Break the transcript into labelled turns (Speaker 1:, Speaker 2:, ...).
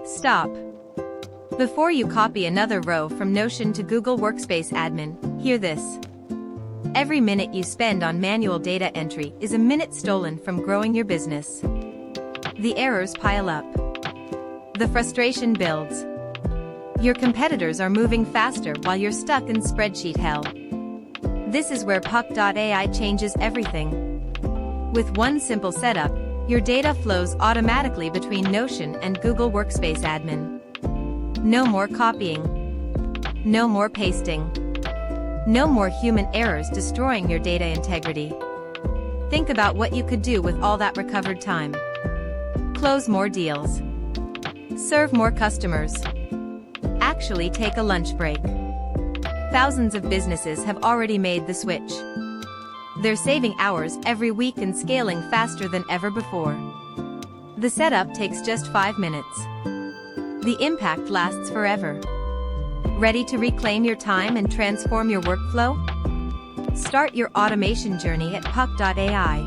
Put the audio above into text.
Speaker 1: Stop. Before you copy another row from Notion to Google Workspace admin, hear this. Every minute you spend on manual data entry is a minute stolen from growing your business. The errors pile up. The frustration builds. Your competitors are moving faster while you're stuck in spreadsheet hell. This is where puq.ai changes everything. With one simple setup, your data flows automatically between Notion and Google Workspace admin. No more copying. No more pasting. No more human errors destroying your data integrity. Think about what you could do with all that recovered time. Close more deals. Serve more customers. Actually take a lunch break. Thousands of businesses have already made the switch. They're saving hours every week and scaling faster than ever before. The setup takes just 5 minutes. The impact lasts forever. Ready to reclaim your time and transform your workflow? Start your automation journey at puq.ai.